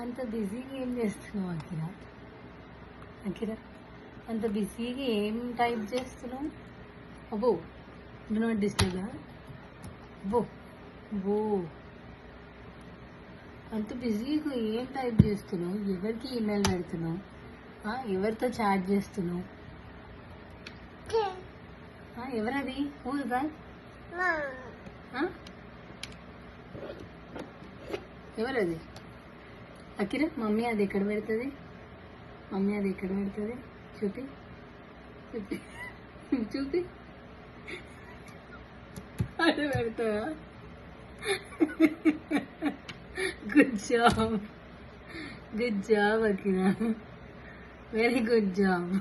అంత బిజీగా ఏం చేస్తున్నావు అఖిల? అఖిల అంత బిజీగా ఏం టైప్ చేస్తున్నావు? అబ్బో డు నాట్ డిస్టర్బ్. అబ్బో అబ్బో అంత బిజీగా ఏం టైప్ చేస్తున్నావు? ఎవరికి ఈమెయిల్ పెడుతున్నావు? ఎవరితో చాట్ చేస్తున్నావు? ఎవరది? ఊరు దా ఎవరది? అఖిల మమ్మీ అది ఎక్కడ పెడుతుంది? మమ్మీ అది ఎక్కడ పెడుతుంది? చూపి చూపి చూపి అది పెడతావా? గుడ్ జాబ్ అఖిల, వెరీ గుడ్ జాబ్.